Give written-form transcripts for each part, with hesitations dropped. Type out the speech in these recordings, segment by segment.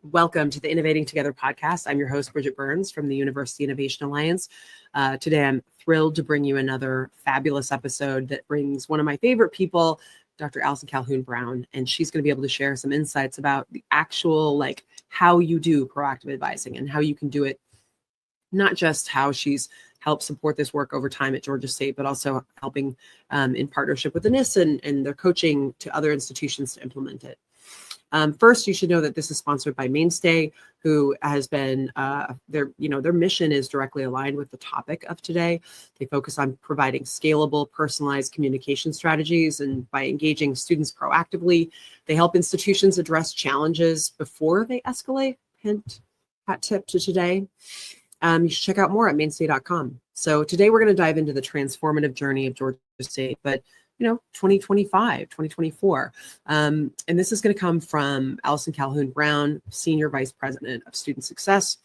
Welcome to the Innovating Together podcast. I'm your host, Bridget Burns from the University Innovation Alliance. Today, I'm thrilled to bring you another fabulous episode that brings one of my favorite people, Dr. Allison Calhoun-Brown, and she's going to be able to share some insights about the actual, how you do proactive advising and how you can do it, not just how she's helped support this work over time at Georgia State, but also helping in partnership with the NIST and their coaching to other institutions to implement it. First, you should know that this is sponsored by Mainstay, who has been their mission is directly aligned with the topic of today. They focus on providing scalable, personalized communication strategies, and by engaging students proactively, they help institutions address challenges before they escalate. Hat tip to today. You should check out more at mainstay.com. So today we're going to dive into the transformative journey of Georgia State, but 2025, 2024. And this is going to come from Allison Calhoun-Brown, Senior Vice President of Student Success.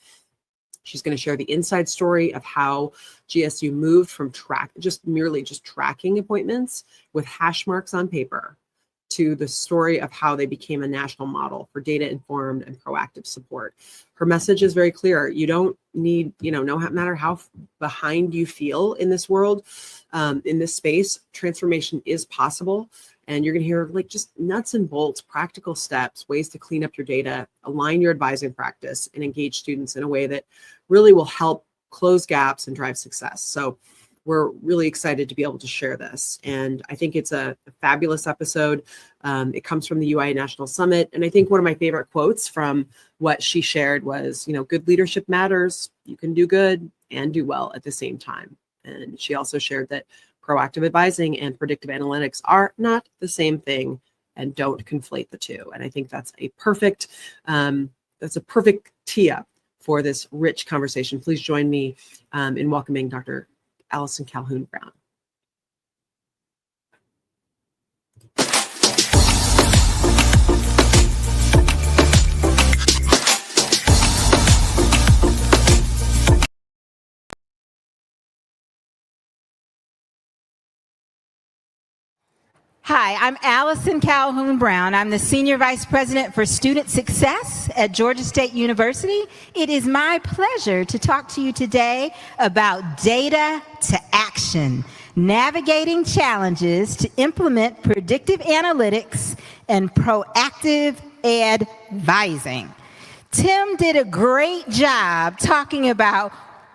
She's going to share the inside story of how GSU moved from merely tracking appointments with hash marks on paper to the story of how they became a national model for data-informed and proactive support. Her message is very clear. You don't need, no matter how behind you feel in this world, in this space, transformation is possible. And you're going to hear just nuts and bolts, practical steps, ways to clean up your data, align your advising practice, and engage students in a way that really will help close gaps and drive success. So we're really excited to be able to share this. And I think it's a fabulous episode. It comes from the UI National Summit. And I think one of my favorite quotes from what she shared was, good leadership matters. You can do good and do well at the same time. And she also shared that proactive advising and predictive analytics are not the same thing and don't conflate the two. And I think that's a perfect tee up for this rich conversation. Please join me in welcoming Dr. Allison Calhoun-Brown. Hi, I'm Allison Calhoun-Brown. I'm the Senior Vice President for Student Success at Georgia State University. It is my pleasure to talk to you today about data to action, navigating challenges to implement predictive analytics and proactive advising. Tim did a great job talking about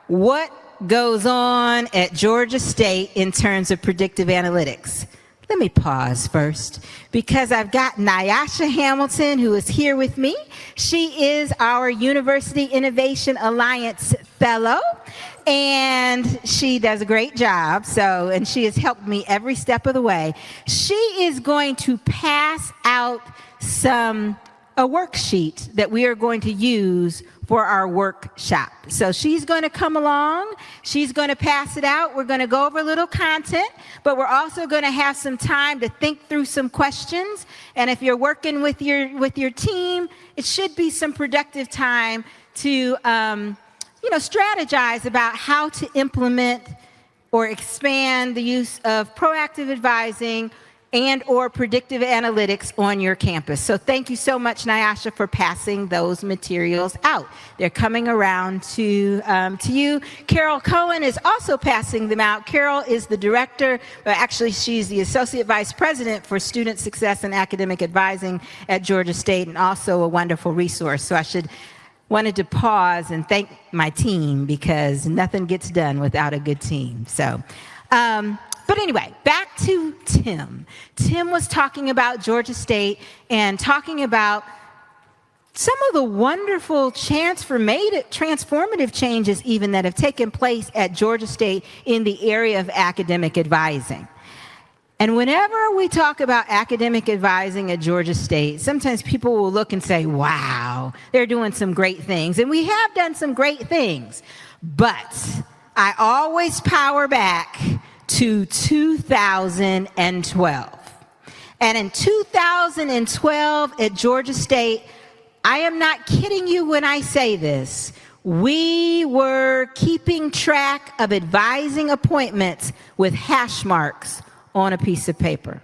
what goes on at Georgia State in terms of predictive analytics. Let me pause first because I've got Nyasha Hamilton, who is here with me. She is our University Innovation Alliance Fellow, and she does a great job. And she has helped me every step of the way. She is going to pass out a worksheet that we are going to use for our workshop. So she's going to come along, she's going to pass it out, we're going to go over a little content, but we're also going to have some time to think through some questions. And if you're working with your team, it should be some productive time to strategize about how to implement or expand the use of proactive advising and or predictive analytics on your campus. So thank you so much, Nyasha, for passing those materials out. They're coming around to you. Carol Cohen is also passing them out. Carol is the director, actually she's the Associate Vice President for Student Success and Academic Advising at Georgia State, and also a wonderful resource. So wanted to pause and thank my team because nothing gets done without a good team. But anyway, back to Tim. Tim was talking about Georgia State and talking about some of the wonderful transformative changes even that have taken place at Georgia State in the area of academic advising. And whenever we talk about academic advising at Georgia State, sometimes people will look and say, wow, they're doing some great things. And we have done some great things. But I always power back to 2012. And in 2012 at Georgia State, I am not kidding you when I say this, we were keeping track of advising appointments with hash marks on a piece of paper.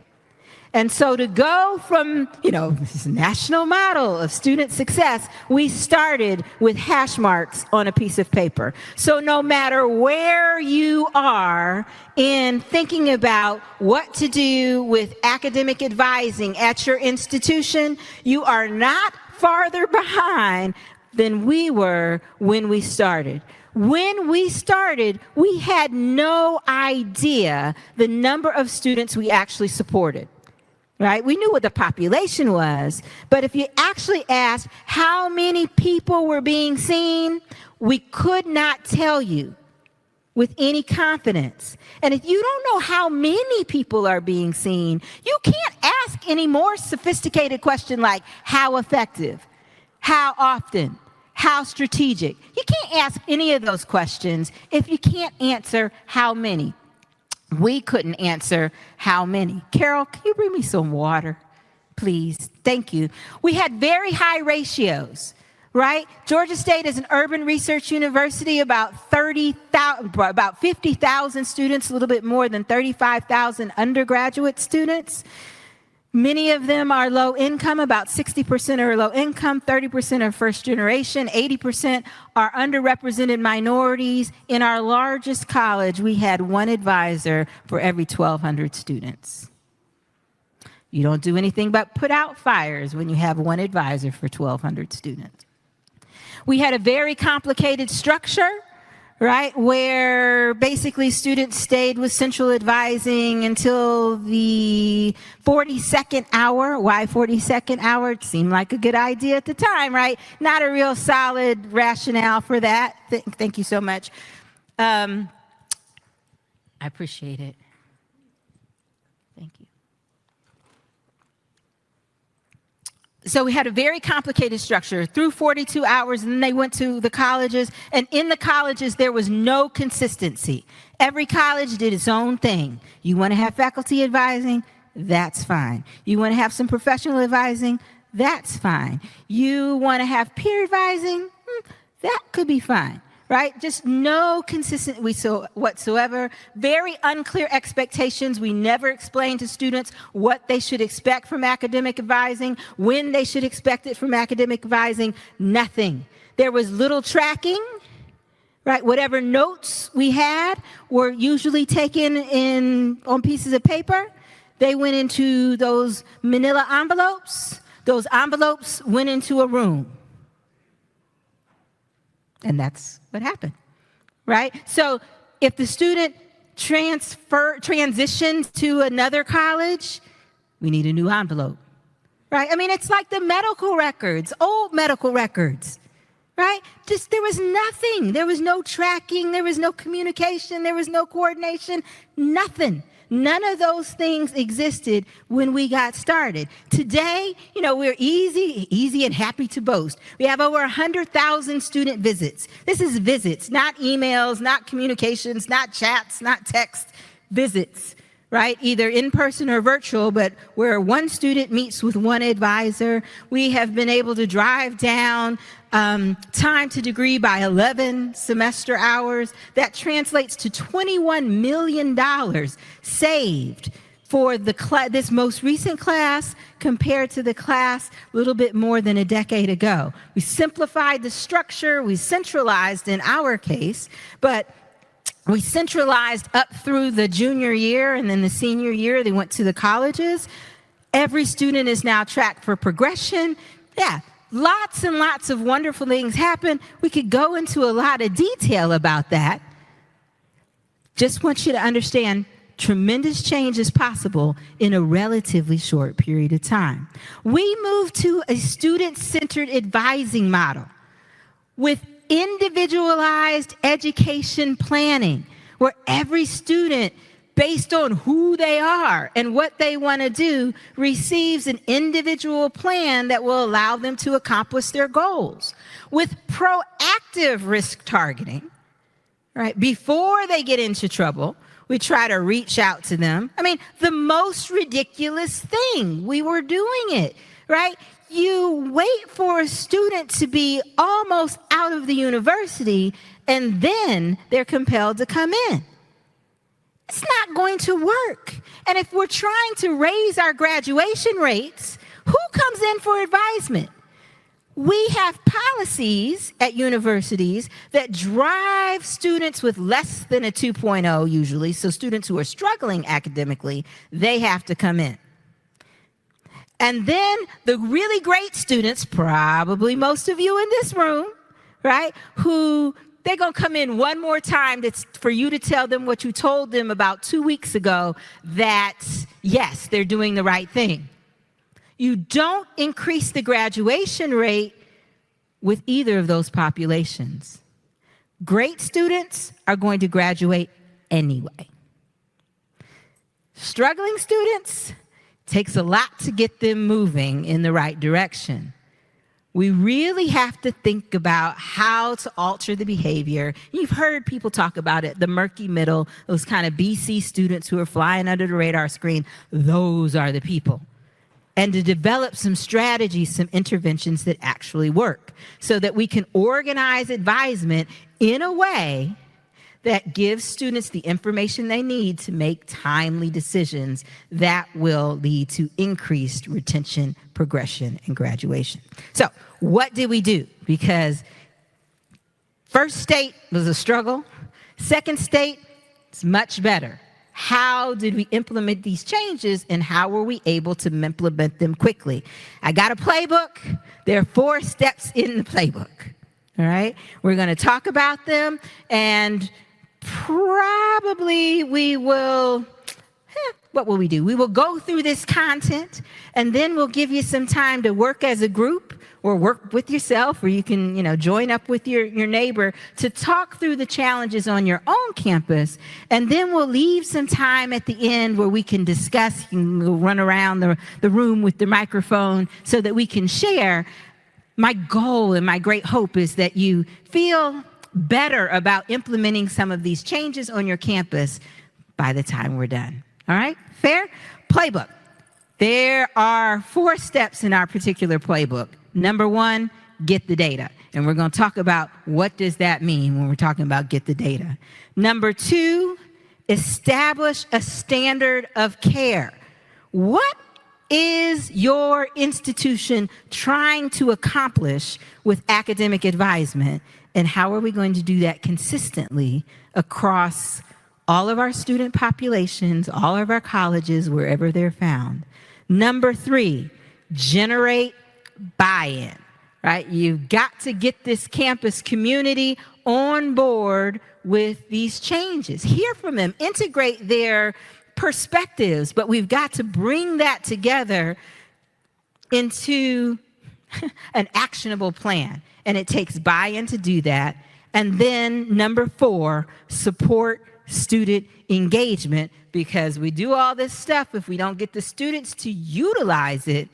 And so to go from, this national model of student success, we started with hash marks on a piece of paper. So no matter where you are in thinking about what to do with academic advising at your institution, you are not farther behind than we were when we started. When we started, we had no idea the number of students we actually supported. Right? We knew what the population was, but if you actually asked how many people were being seen, we could not tell you with any confidence. And if you don't know how many people are being seen, you can't ask any more sophisticated question like how effective, how often, how strategic. You can't ask any of those questions if you can't answer how many. We couldn't answer how many. Carol, can you bring me some water, please? Thank you. We had very high ratios, right? Georgia State is an urban research university, about 50,000 students, a little bit more than 35,000 undergraduate students. Many of them are low income, about 60% are low income, 30% are first generation, 80% are underrepresented minorities. In our largest college, we had one advisor for every 1,200 students. You don't do anything but put out fires when you have one advisor for 1,200 students. We had a very complicated structure, right, where basically students stayed with central advising until the 42nd hour. Why 42nd hour? It seemed like a good idea at the time, right? Not a real solid rationale for that. Thank you so much. I appreciate it. Thank you. So we had a very complicated structure through 42 hours, and then they went to the colleges. And in the colleges, there was no consistency. Every college did its own thing. You want to have faculty advising? That's fine. You want to have some professional advising? That's fine. You want to have peer advising? That could be fine. Right? Just no consistency whatsoever. Very unclear expectations. We never explained to students what they should expect from academic advising, when they should expect it from academic advising. Nothing. There was little tracking. Right? Whatever notes we had were usually taken on pieces of paper. They went into those manila envelopes. Those envelopes went into a room. And that's what happened, right? So if the student transitions to another college, we need a new envelope, right? I mean, it's like the medical records, old medical records, right? Just there was nothing. There was no tracking. There was no communication. There was no coordination, nothing. None of those things existed when we got started. Today, we're easy and happy to boast. We have over 100,000 student visits. This is visits, not emails, not communications, not chats, not text, visits, right? Either in person or virtual, but where one student meets with one advisor. We have been able to drive down time to degree by 11 semester hours. That translates to $21 million saved for this most recent class compared to the class a little bit more than a decade ago. We simplified the structure, we centralized in our case, but we centralized up through the junior year, and then the senior year, they went to the colleges. Every student is now tracked for progression. Yeah. Lots and lots of wonderful things happen. We could go into a lot of detail about that. Just want you to understand tremendous change is possible in a relatively short period of time. We moved to a student-centered advising model with individualized education planning, where every student, based on who they are and what they want to do, receives an individual plan that will allow them to accomplish their goals. With proactive risk targeting, right? Before they get into trouble, we try to reach out to them. I mean, the most ridiculous thing, we were doing it, right? You wait for a student to be almost out of the university, and then they're compelled to come in. It's not going to work. And if we're trying to raise our graduation rates, who comes in for advisement? We have policies at universities that drive students with less than a 2.0 usually, so students who are struggling academically, they have to come in. And then the really great students, probably most of you in this room, right, who they're going to come in one more time that's for you to tell them what you told them about 2 weeks ago, that, yes, they're doing the right thing. You don't increase the graduation rate with either of those populations. Great students are going to graduate anyway. Struggling students, takes a lot to get them moving in the right direction. We really have to think about how to alter the behavior. You've heard people talk about it, the murky middle, those kind of BC students who are flying under the radar screen. Those are the people. And to develop some strategies, some interventions that actually work so that we can organize advisement in a way that gives students the information they need to make timely decisions that will lead to increased retention, progression, and graduation. So what did we do? Because first state was a struggle. Second state, it's much better. How did we implement these changes, and how were we able to implement them quickly? I got a playbook. There are 4 steps in the playbook. All right? We're going to talk about them, and probably we will, what will we do? We will go through this content, and then we'll give you some time to work as a group or work with yourself, or you can, join up with your neighbor to talk through the challenges on your own campus. And then we'll leave some time at the end where we can discuss. You can run around the room with the microphone so that we can share. My goal and my great hope is that you feel better about implementing some of these changes on your campus by the time we're done. All right? Fair? Playbook. There are 4 steps in our particular playbook. Number 1, get the data. And we're going to talk about what does that mean when we're talking about get the data. Number 2, establish a standard of care. What is your institution trying to accomplish with academic advisement, and how are we going to do that consistently across all of our student populations, all of our colleges, wherever they're found? Number 3, generate buy-in, right? You've got to get this campus community on board with these changes. Hear from them, integrate their perspectives, but we've got to bring that together into an actionable plan. And it takes buy-in to do that. And then number 4, support student engagement, because we do all this stuff. If we don't get the students to utilize it,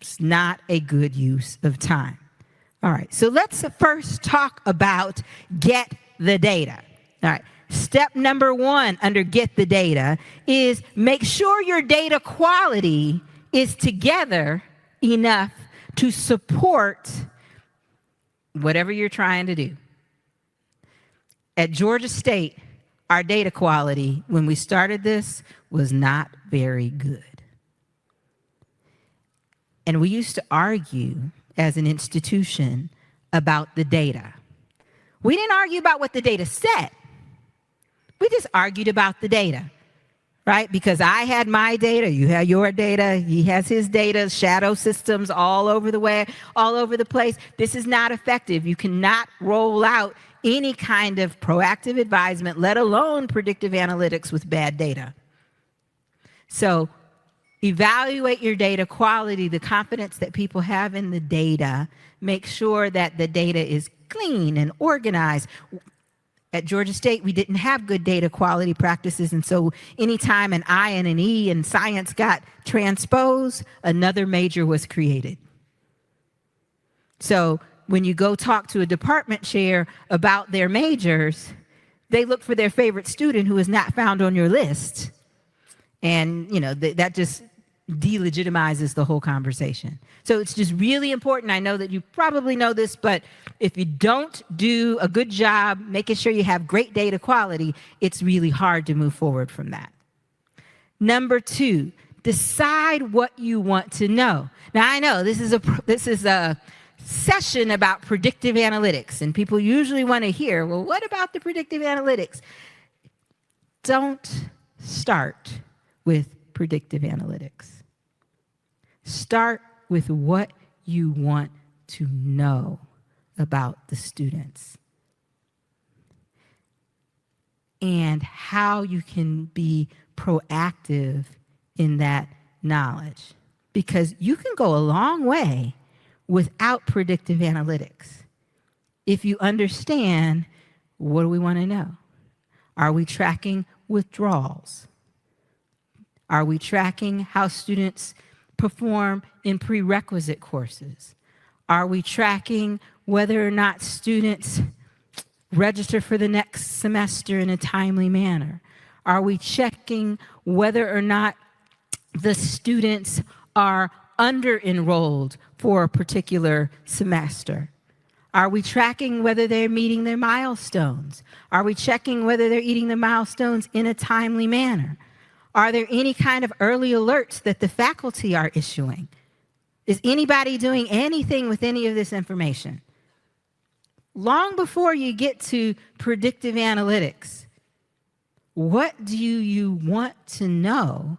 it's not a good use of time. All right, so let's first talk about get the data. All right, step number 1 under get the data is make sure your data quality is together enough to support whatever you're trying to do. At Georgia State, our data quality, when we started this, was not very good. And we used to argue as an institution about the data. We didn't argue about what the data said. We just argued about the data, right? Because I had my data, you had your data, he has his data, shadow systems all over the way, all over the place. This is not effective. You cannot roll out any kind of proactive advisement, let alone predictive analytics with bad data. So evaluate your data quality, the confidence that people have in the data. Make sure that the data is clean and organized. At Georgia State, we didn't have good data quality practices, and so anytime an I and an E in science got transposed, another major was created. So when you go talk to a department chair about their majors, they look for their favorite student who is not found on your list. And, that just delegitimizes the whole conversation. So it's just really important. I know that you probably know this, but if you don't do a good job making sure you have great data quality, it's really hard to move forward from that. Number 2, decide what you want to know. Now, I know this is a session about predictive analytics, and people usually want to hear, well, what about the predictive analytics? Don't start with predictive analytics. Start with what you want to know about the students and how you can be proactive in that knowledge. Because you can go a long way without predictive analytics if you understand, what do we want to know? Are we tracking withdrawals? Are we tracking how students perform in prerequisite courses? Are we tracking whether or not students register for the next semester in a timely manner? Are we checking whether or not the students are under-enrolled for a particular semester? Are we tracking whether they're meeting their milestones? Are we checking whether they're eating the milestones in a timely manner? Are there any kind of early alerts that the faculty are issuing? Is anybody doing anything with any of this information? Long before you get to predictive analytics, what do you want to know?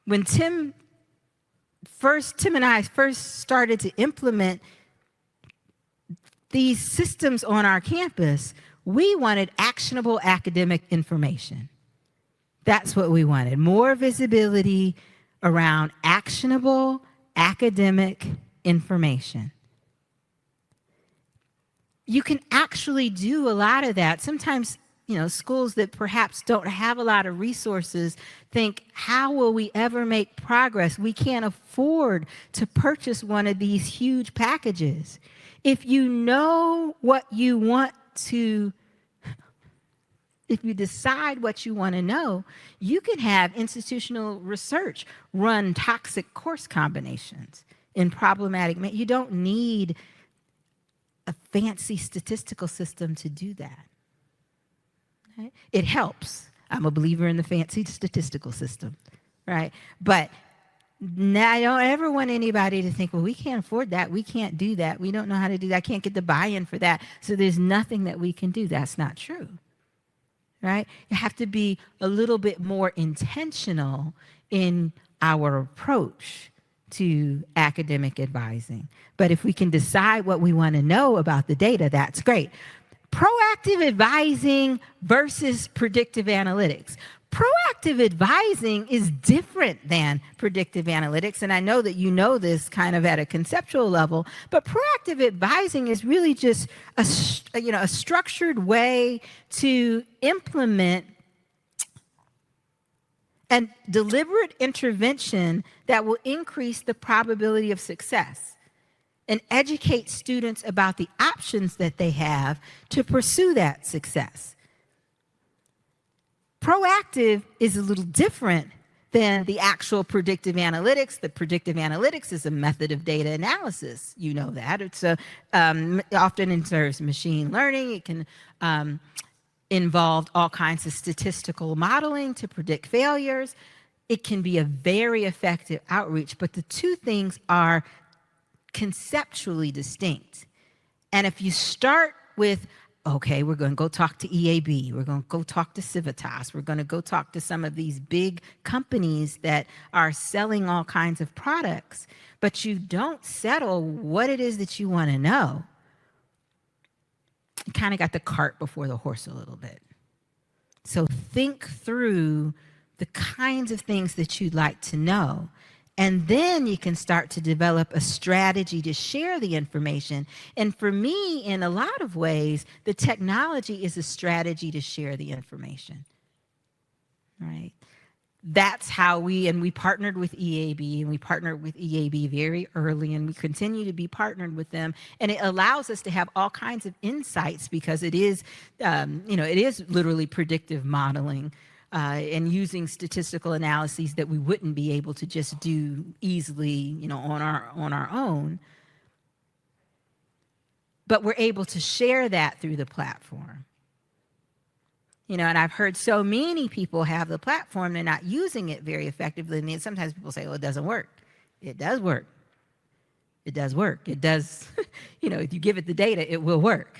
When Tim and I first started to implement these systems on our campus, we wanted actionable academic information. That's what we wanted. More visibility around actionable academic information. You can actually do a lot of that. Sometimes, schools that perhaps don't have a lot of resources think, how will we ever make progress? We can't afford to purchase one of these huge packages. If you know what you want to, if you decide what you want to know, you can have institutional research run toxic course combinations in problematic. You don't need a fancy statistical system to do that. Right? It helps. I'm a believer in the fancy statistical system, right? But now I don't ever want anybody to think, well, we can't afford that. We can't do that. We don't know how to do that. I can't get the buy-in for that. So there's nothing that we can do. That's not true, right? You have to be a little bit more intentional in our approach to academic advising. But if we can decide what we want to know about the data, that's great. Proactive advising versus predictive analytics. Proactive advising is different than predictive analytics, and I know that you know this kind of at a conceptual level, but proactive advising is really just a structured way to implement and deliberate intervention that will increase the probability of success and educate students about the options that they have to pursue that success. Proactive is a little different than the actual predictive analytics. The predictive analytics is a method of data analysis. You know that. It's often involves machine learning. It can involve all kinds of statistical modeling to predict failures. It can be a very effective outreach, but the two things are conceptually distinct. And if you start with, okay, we're going to go talk to EAB, we're going to go talk to Civitas, we're going to go talk to some of these big companies that are selling all kinds of products, but you don't settle what it is that you want to know, you kind of got the cart before the horse a little bit. So think through the kinds of things that you'd like to know. And then you can start to develop a strategy to share the information. And for me, in a lot of ways, the technology is a strategy to share the information, right? That's how we partnered with EAB, and we partnered with EAB very early, and we continue to be partnered with them. And it allows us to have all kinds of insights because it is, it is literally predictive modeling. and using statistical analyses that we wouldn't be able to just do easily, on our own. But we're able to share that through the platform. And I've heard so many people have the platform, they're not using it very effectively. And then sometimes people say, well, it doesn't work. It does work. It does work. It does, if you give it the data, it will work,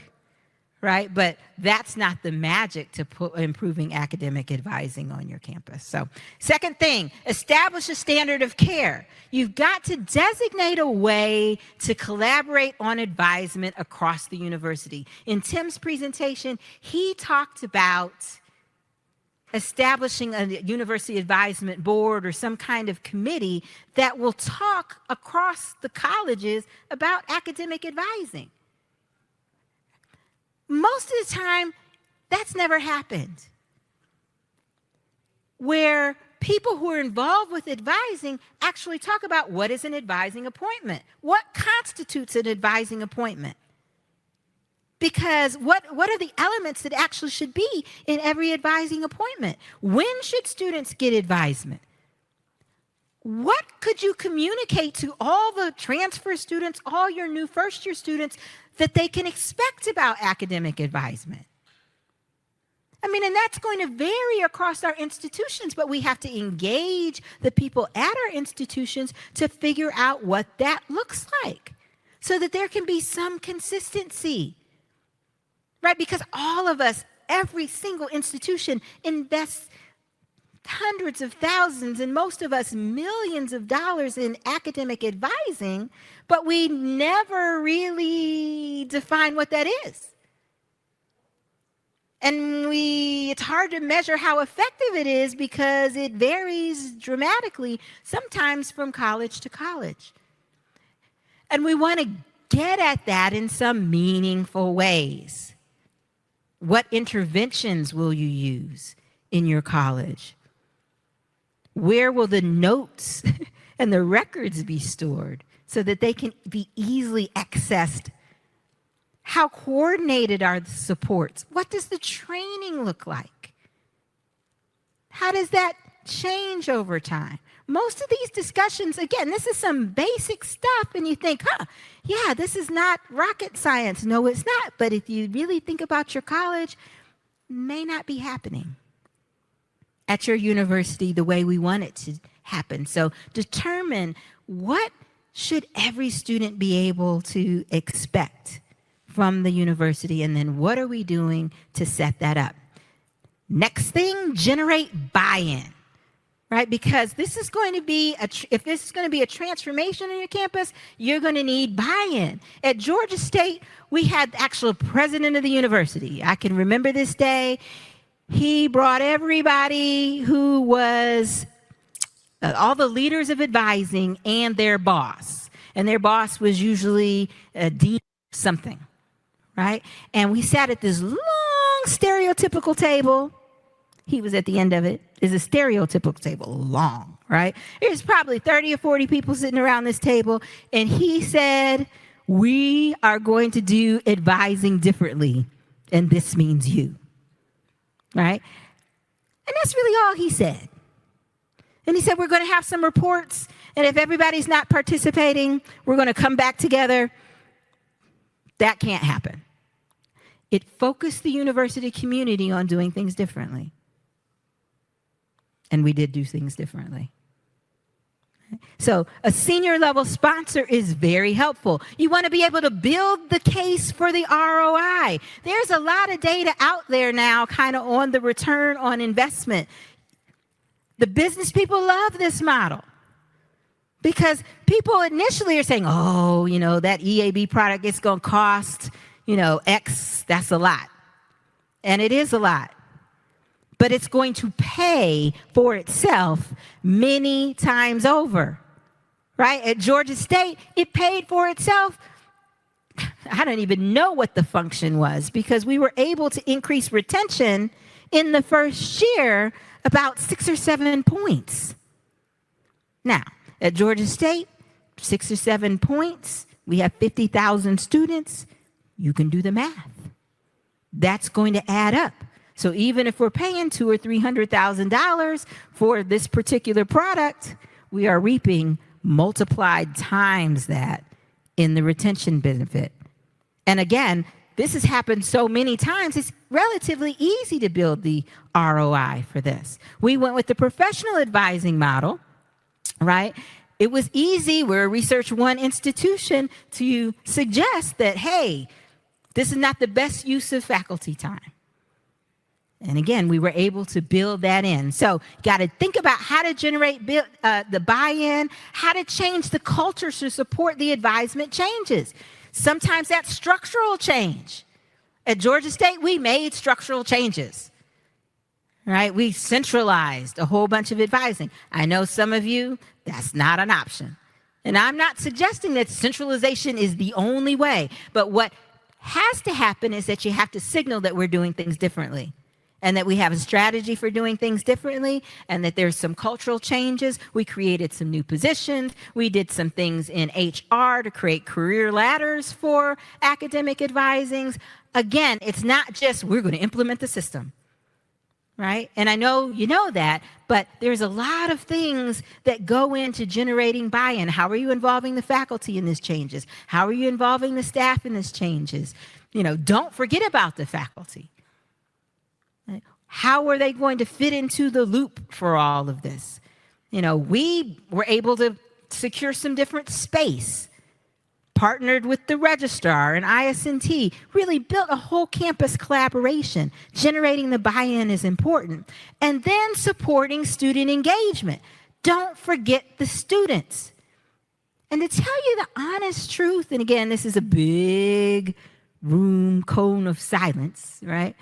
right? But that's not the magic to improving academic advising on your campus. So, second thing, establish a standard of care. You've got to designate a way to collaborate on advisement across the university. In Tim's presentation, he talked about establishing a university advisement board or some kind of committee that will talk across the colleges about academic advising. Most of the time, that's never happened. Where people who are involved with advising actually talk about what is an advising appointment. What constitutes an advising appointment? Because what are the elements that actually should be in every advising appointment? When should students get advisement? What could you communicate to all the transfer students, all your new first-year students, that they can expect about academic advisement? And that's going to vary across our institutions, but we have to engage the people at our institutions to figure out what that looks like so that there can be some consistency, right? Because all of us, every single institution invests hundreds of thousands, and most of us millions of dollars in academic advising, but we never really define what that is. And it's hard to measure how effective it is because it varies dramatically, sometimes from college to college. And we want to get at that in some meaningful ways. What interventions will you use in your college? Where will the notes and the records be stored so that they can be easily accessed? How coordinated are the supports? What does the training look like? How does that change over time? Most of these discussions, again, this is some basic stuff, and you think, yeah, this is not rocket science. No, it's not. But if you really think about your college, it may not be happening at your university the way we want it to happen. So determine what should every student be able to expect from the university, and then what are we doing to set that up? Next thing, generate buy-in, right? Because this is going to be, if this is going to be a transformation on your campus, you're going to need buy-in. At Georgia State, we had the actual president of the university. I can remember this day. He brought everybody who was, all the leaders of advising and their boss. And their boss was usually a dean of something, right? And we sat at this long stereotypical table. He was at the end of it. It's a stereotypical table, long, right? There's probably 30 or 40 people sitting around this table. And he said, we are going to do advising differently. And this means you. Right? And that's really all he said. And he said, we're going to have some reports, and if everybody's not participating, we're going to come back together. That can't happen. It focused the university community on doing things differently. And we did do things differently. So a senior level sponsor is very helpful. You want to be able to build the case for the ROI. There's a lot of data out there now kind of on the return on investment. The business people love this model because people initially are saying, oh, that EAB product, it's going to cost, X, that's a lot. And it is a lot. But it's going to pay for itself many times over, right? At Georgia State, it paid for itself. I don't even know what the function was because we were able to increase retention in the first year about 6 or 7 points. Now, at Georgia State, 6 or 7 points, we have 50,000 students. You can do the math. That's going to add up. So even if we're paying $200,000 or $300,000 for this particular product, we are reaping multiplied times that in the retention benefit. And again, this has happened so many times, it's relatively easy to build the ROI for this. We went with the professional advising model, right? It was easy. We're a Research One institution to suggest that, hey, this is not the best use of faculty time. And again, we were able to build that in. So got to think about how to generate the buy-in, how to change the culture to support the advisement changes. Sometimes that's structural change. At Georgia State, we made structural changes, right? We centralized a whole bunch of advising. I know some of you, that's not an option. And I'm not suggesting that centralization is the only way, but what has to happen is that you have to signal that we're doing things differently, and that we have a strategy for doing things differently, and that there's some cultural changes. We created some new positions. We did some things in HR to create career ladders for academic advisings. Again, it's not just we're going to implement the system, right? And I know you know that, but there's a lot of things that go into generating buy-in. How are you involving the faculty in these changes? How are you involving the staff in these changes? Don't forget about the faculty. How are they going to fit into the loop for all of this? We were able to secure some different space, partnered with the registrar and IS&T, really built a whole campus collaboration. Generating the buy-in is important. And then supporting student engagement. Don't forget the students. And to tell you the honest truth, and again, this is a big room cone of silence, right?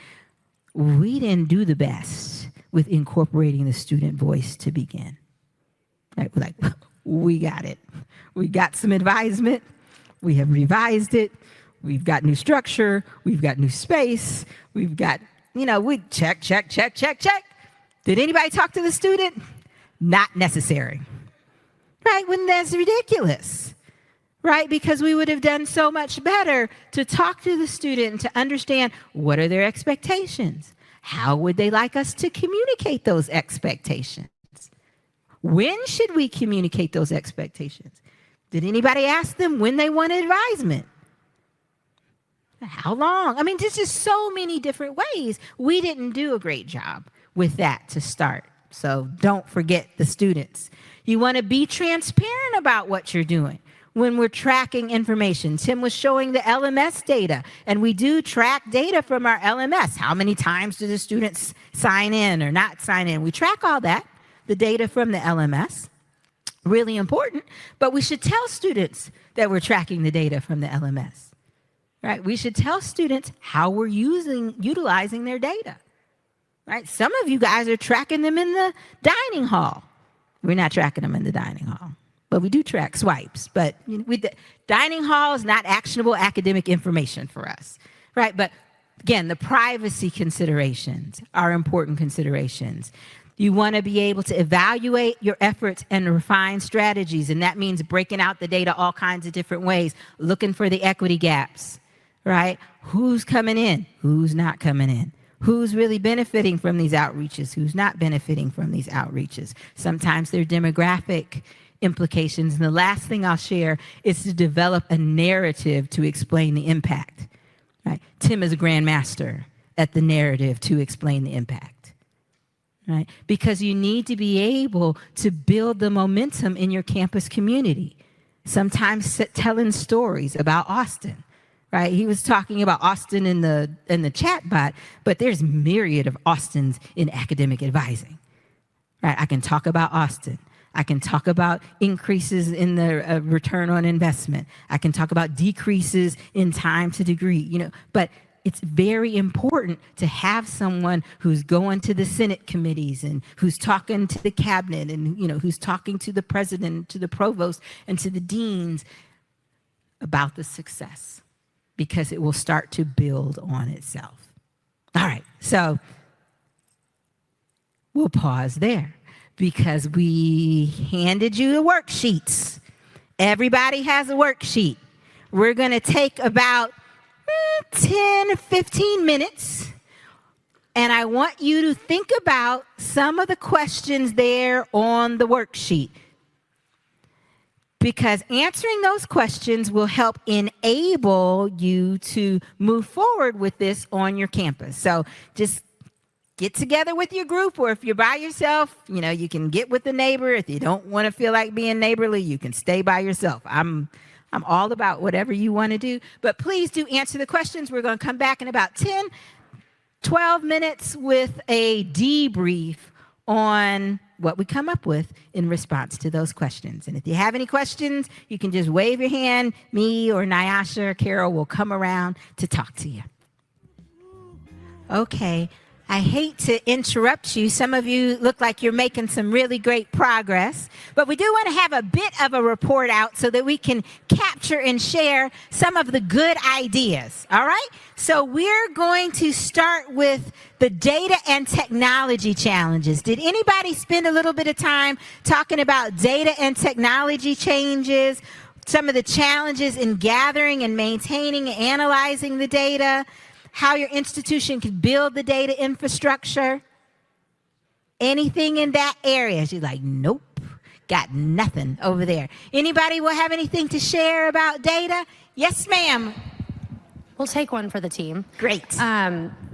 We didn't do the best with incorporating the student voice to begin. Right? We're like, we got it. We got some advisement. We have revised it. We've got new structure. We've got new space. We've got, we check. Did anybody talk to the student? Not necessary. Right? When that's ridiculous. Right? Because we would have done so much better to talk to the student and to understand what are their expectations. How would they like us to communicate those expectations? When should we communicate those expectations? Did anybody ask them when they want advisement? How long? I mean, there's just so many different ways. We didn't do a great job with that to start. So don't forget the students. You want to be transparent about what you're doing. When we're tracking information, Tim was showing the LMS data, and we do track data from our LMS. How many times do the students sign in or not sign in? We track all that, the data from the LMS. Really important, but we should tell students that we're tracking the data from the LMS, right? We should tell students how we're utilizing their data, right? Some of you guys are tracking them in the dining hall. We're not tracking them in the dining hall. But we do track swipes. But dining hall is not actionable academic information for us, right? But again, the privacy considerations are important considerations. You want to be able to evaluate your efforts and refine strategies, and that means breaking out the data all kinds of different ways, looking for the equity gaps, right? Who's coming in? Who's not coming in? Who's really benefiting from these outreaches? Who's not benefiting from these outreaches? Sometimes they're demographic implications. And the last thing I'll share is to develop a narrative to explain the impact. Right? Tim is a grandmaster at the narrative to explain the impact. Right? Because you need to be able to build the momentum in your campus community. Sometimes telling stories about Austin. Right? He was talking about Austin in the chat bot, but there's myriad of Austins in academic advising. Right? I can talk about Austin. I can talk about increases in the return on investment. I can talk about decreases in time to degree, but it's very important to have someone who's going to the Senate committees and who's talking to the cabinet and, who's talking to the president, to the provost, and to the deans about the success, because it will start to build on itself. All right, so we'll pause there, because we handed you the worksheets. Everybody has a worksheet. We're going to take about 10, 15 minutes. And I want you to think about some of the questions there on the worksheet, because answering those questions will help enable you to move forward with this on your campus. So just get together with your group, or if you're by yourself, you can get with a neighbor. If you don't want to feel like being neighborly, you can stay by yourself. I'm all about whatever you want to do, but please do answer the questions. We're going to come back in about 10, 12 minutes with a debrief on what we come up with in response to those questions. And if you have any questions, you can just wave your hand. Me or Nyasha or Carol will come around to talk to you. Okay. I hate to interrupt you. Some of you look like you're making some really great progress, but we do want to have a bit of a report out so that we can capture and share some of the good ideas. All right? So we're going to start with the data and technology challenges. Did anybody spend a little bit of time talking about data and technology changes, some of the challenges in gathering and maintaining and analyzing the data, how your institution can build the data infrastructure? Anything in that area? She's like, nope, got nothing over there. Anybody will have anything to share about data? Yes, ma'am. We'll take one for the team. Great.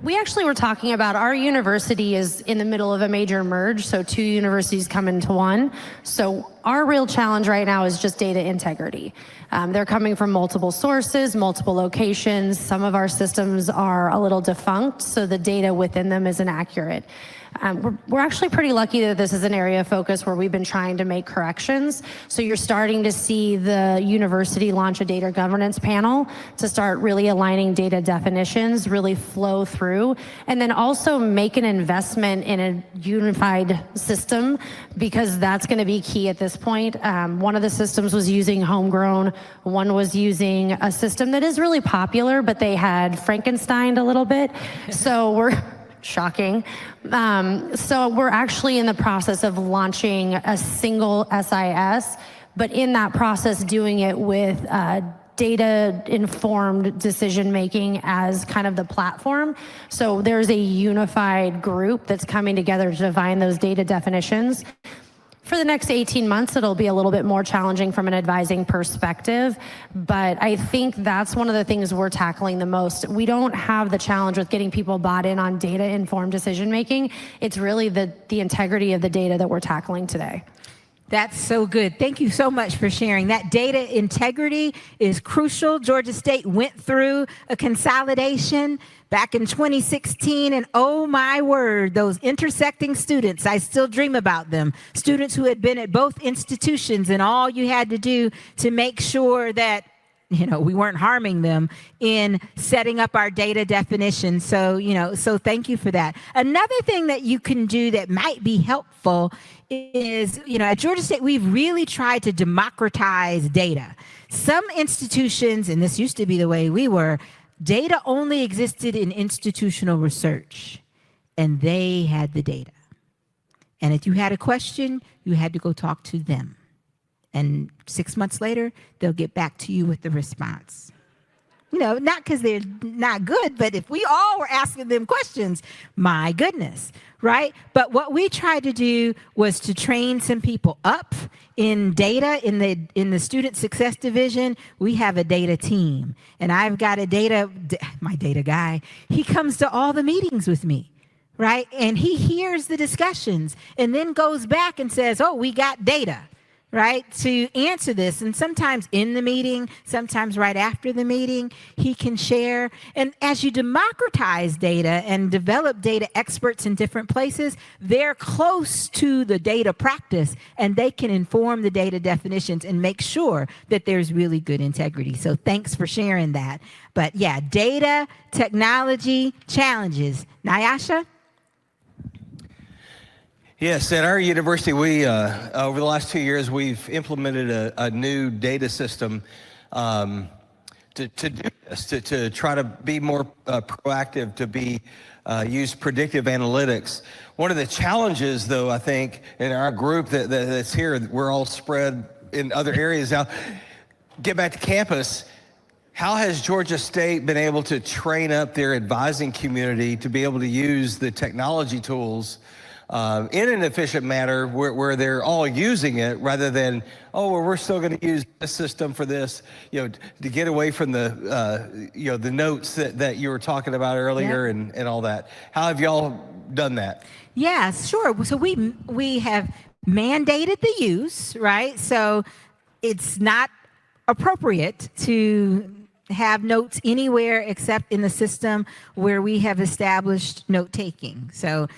We actually were talking about our university is in the middle of a major merge, so 2 universities come into one. So our real challenge right now is just data integrity. They're coming from multiple sources, multiple locations. Some of our systems are a little defunct, so the data within them isn't accurate. We're actually pretty lucky that this is an area of focus where we've been trying to make corrections. So you're starting to see the university launch a data governance panel to start really aligning data definitions, really flow through, and then also make an investment in a unified system, because that's going to be key at this point. One of the systems was using homegrown, one was using a system that is really popular, but they had Frankensteined a little bit. So we're shocking. So we're actually in the process of launching a single SIS, but in that process doing it with data-informed decision-making as kind of the platform. So there's a unified group that's coming together to define those data definitions. For the next 18 months, it'll be a little bit more challenging from an advising perspective, but I think that's one of the things we're tackling the most. We don't have the challenge with getting people bought in on data-informed decision-making. It's really the integrity of the data that we're tackling today. That's so good. Thank you so much for sharing. That data integrity is crucial. Georgia State went through a consolidation back in 2016, and oh my word, those intersecting students, I still dream about them. Students who had been at both institutions, and all you had to do to make sure that we weren't harming them in setting up our data definition. So, so thank you for that. Another thing that you can do that might be helpful is, at Georgia State, we've really tried to democratize data. Some institutions, and this used to be the way we were, data only existed in institutional research, and they had the data. And if you had a question, you had to go talk to them. And 6 months later, they'll get back to you with the response. Not because they're not good, but if we all were asking them questions, my goodness, right? But what we tried to do was to train some people up in data in the student success division. We have a data team, and I've got my data guy. He comes to all the meetings with me, right? And he hears the discussions and then goes back and says, oh, we got data, right, to answer this. And sometimes in the meeting, sometimes right after the meeting, he can share. And as you democratize data and develop data experts in different places, they're close to the data practice, and they can inform the data definitions and make sure that there's really good integrity. So thanks for sharing that. But yeah, data, technology, challenges. Nyasha? Yes, at our university, we over the last 2 years, we've implemented a new data system to do this, to try to be more proactive, to use predictive analytics. One of the challenges, though, I think, in our group that's here, we're all spread in other areas now. Get back to campus. How has Georgia State been able to train up their advising community to be able to use the technology tools in an efficient manner where they're all using it rather than, oh, well, we're still going to use this system for this, to get away from the, the notes that you were talking about earlier and all that. How have y'all done that? Yes, sure. So we have mandated the use, right? So it's not appropriate to have notes anywhere except in the system where we have established note taking. So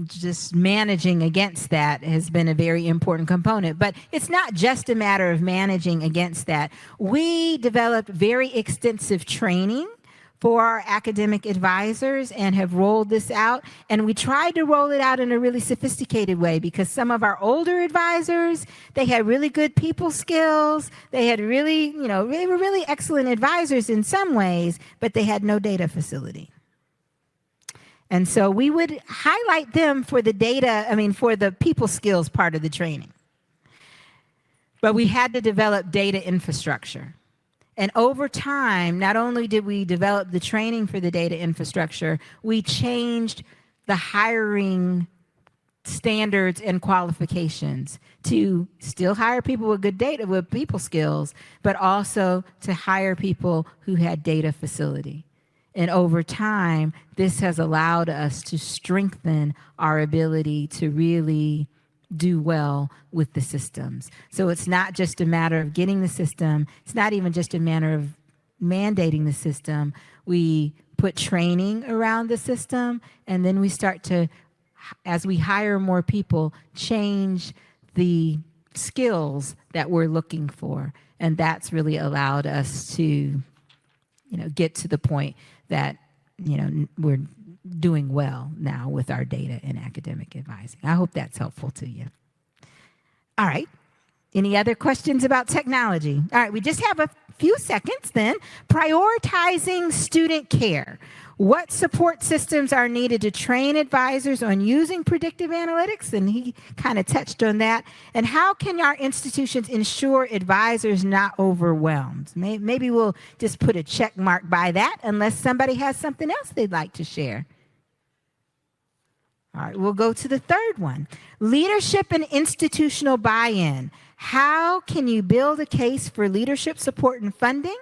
just managing against that has been a very important component. But it's not just a matter of managing against that. We developed very extensive training for our academic advisors and have rolled this out. And we tried to roll it out in a really sophisticated way because some of our older advisors, they had really good people skills. They had really, they were really excellent advisors in some ways, but they had no data facility. And so we would highlight them for the for the people skills part of the training. But we had to develop data infrastructure. And over time, not only did we develop the training for the data infrastructure, we changed the hiring standards and qualifications to still hire people with good data, with people skills, but also to hire people who had data facility. And over time, this has allowed us to strengthen our ability to really do well with the systems. So it's not just a matter of getting the system. It's not even just a matter of mandating the system. We put training around the system, and then we start to, as we hire more people, change the skills that we're looking for. And that's really allowed us to, get to the point that, we're doing well now with our data and academic advising. I hope that's helpful to you. All right. Any other questions about technology? All right, we just have a few seconds then. Prioritizing student care. What support systems are needed to train advisors on using predictive analytics? And he kind of touched on that. And how can our institutions ensure advisors not overwhelmed? Maybe we'll just put a check mark by that unless somebody has something else they'd like to share. All right, we'll go to the third one. Leadership and institutional buy-in. How can you build a case for leadership support and funding?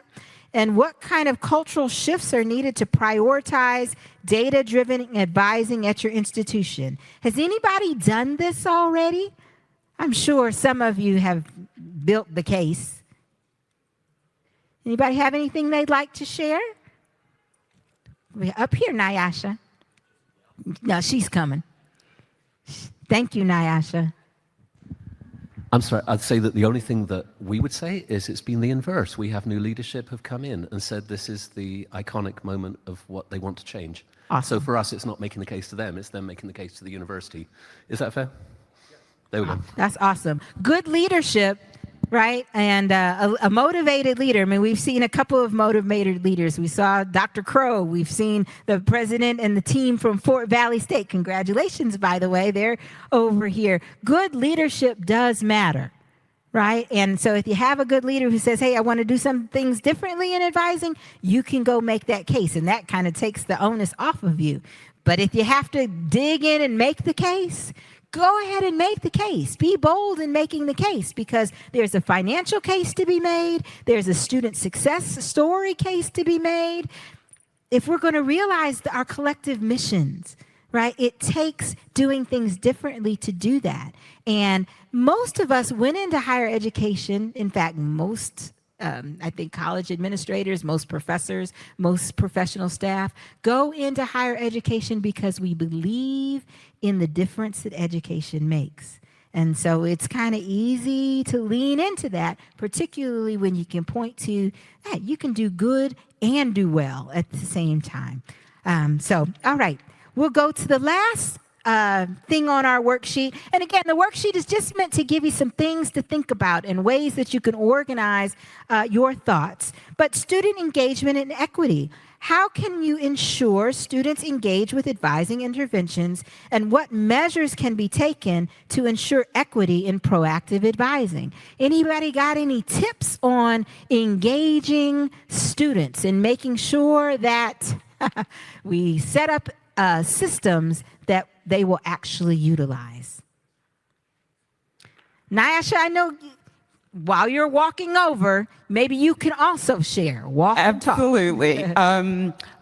And what kind of cultural shifts are needed to prioritize data-driven advising at your institution? Has anybody done this already? I'm sure some of you have built the case. Anybody have anything they'd like to share? Up here, Nyasha. No, she's coming. Thank you, Nyasha. I'm sorry, I'd say that the only thing that we would say is it's been the inverse. We have new leadership have come in and said this is the iconic moment of what they want to change. Awesome. So for us, it's not making the case to them, it's them making the case to the university. Is that fair? There we go. That's awesome. Good leadership, right? And a motivated leader. I mean, we've seen a couple of motivated leaders. We saw Dr. Crow. We've seen the president and the team from Fort Valley State. Congratulations, by the way. They're over here. Good leadership does matter, right? And so if you have a good leader who says, hey, I want to do some things differently in advising, you can go make that case. And that kind of takes the onus off of you. But if you have to dig in and make the case, go ahead and make the case. Be bold in making the case because there's a financial case to be made. There's a student success story case to be made. If we're going to realize our collective missions, right, it takes doing things differently to do that. And most of us went into higher education. In fact, most I think college administrators, most professors, most professional staff go into higher education because we believe in the difference that education makes. And so it's kind of easy to lean into that, particularly when you can point to, hey, you can do good and do well at the same time. All right, we'll go to the last thing on our worksheet. And again, the worksheet is just meant to give you some things to think about and ways that you can organize your thoughts. But student engagement and equity. How can you ensure students engage with advising interventions, and what measures can be taken to ensure equity in proactive advising? Anybody got any tips on engaging students and making sure that we set up systems that they will actually utilize? Nyasha, I know while you're walking over, maybe you can also share. Walk and talk. Absolutely.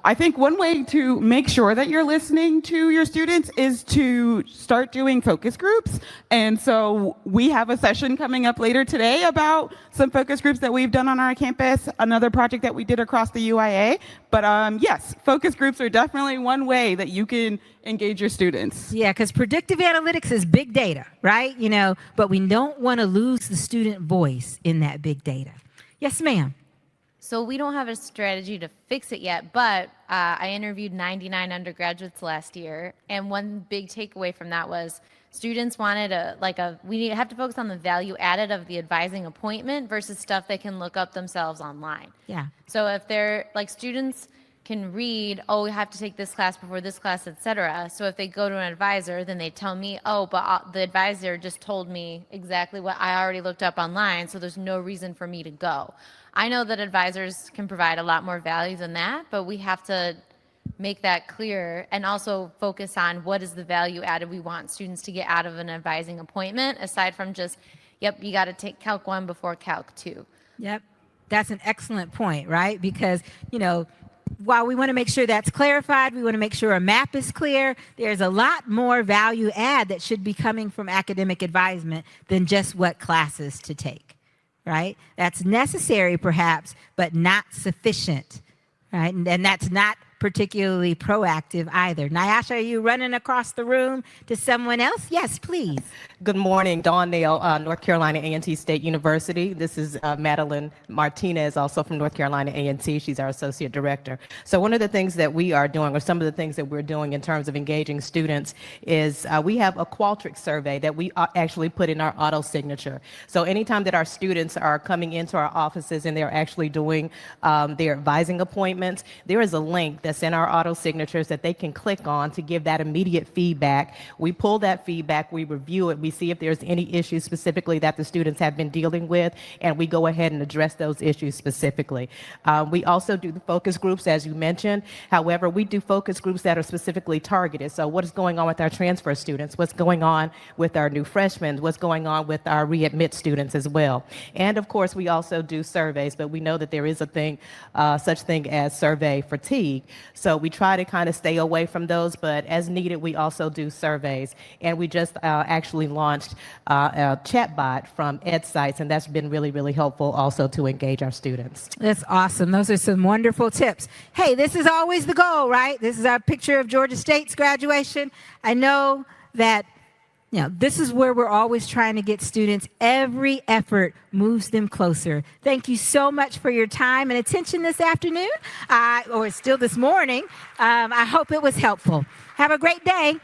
I think one way to make sure that you're listening to your students is to start doing focus groups. And so we have a session coming up later today about some focus groups that we've done on our campus, another project that we did across the UIA. But yes, focus groups are definitely one way that you can engage your students. Yeah, because predictive analytics is big data, right? But we don't want to lose the student voice in that big data. Yes, ma'am. So we don't have a strategy to fix it yet, but I interviewed 99 undergraduates last year, and one big takeaway from that was students wanted we have to focus on the value added of the advising appointment versus stuff they can look up themselves online. Yeah. So if they're students can read, we have to take this class before this class, etc. So if they go to an advisor, then they tell me, but the advisor just told me exactly what I already looked up online, so there's no reason for me to go. I know that advisors can provide a lot more value than that, but we have to make that clear and also focus on what is the value added we want students to get out of an advising appointment, aside from just, yep, you got to take Calc 1 before Calc 2. Yep. That's an excellent point, right? Because, while we want to make sure that's clarified, we want to make sure a map is clear, there's a lot more value add that should be coming from academic advisement than just what classes to take, right? That's necessary perhaps, but not sufficient, right? And that's not particularly proactive either. Nyasha, are you running across the room to someone else? Yes, please. Good morning, Dawn Nail, North Carolina A&T State University. This is Madeline Martinez, also from North Carolina A&T. She's our associate director. So one of the things that we are doing, or some of the things that we're doing in terms of engaging students, is we have a Qualtrics survey that we actually put in our auto signature. So anytime that our students are coming into our offices and they're actually doing their advising appointments, there is a link that's in our auto signatures that they can click on to give that immediate feedback. We pull that feedback, we review it, we see if there's any issues specifically that the students have been dealing with, and we go ahead and address those issues specifically. We also do the focus groups, as you mentioned. However, we do focus groups that are specifically targeted. So what is going on with our transfer students? What's going on with our new freshmen? What's going on with our readmit students as well? And of course, we also do surveys, but we know that there is a thing, such thing as survey fatigue. So we try to kind of stay away from those, but as needed, we also do surveys. And we just actually launched a chatbot from EdSites, and that's been really, really helpful also to engage our students. That's awesome. Those are some wonderful tips. Hey, this is always the goal, right? This is our picture of Georgia State's graduation. I know that this is where we're always trying to get students. Every effort moves them closer. Thank you so much for your time and attention this afternoon, or still this morning. I hope it was helpful. Have a great day.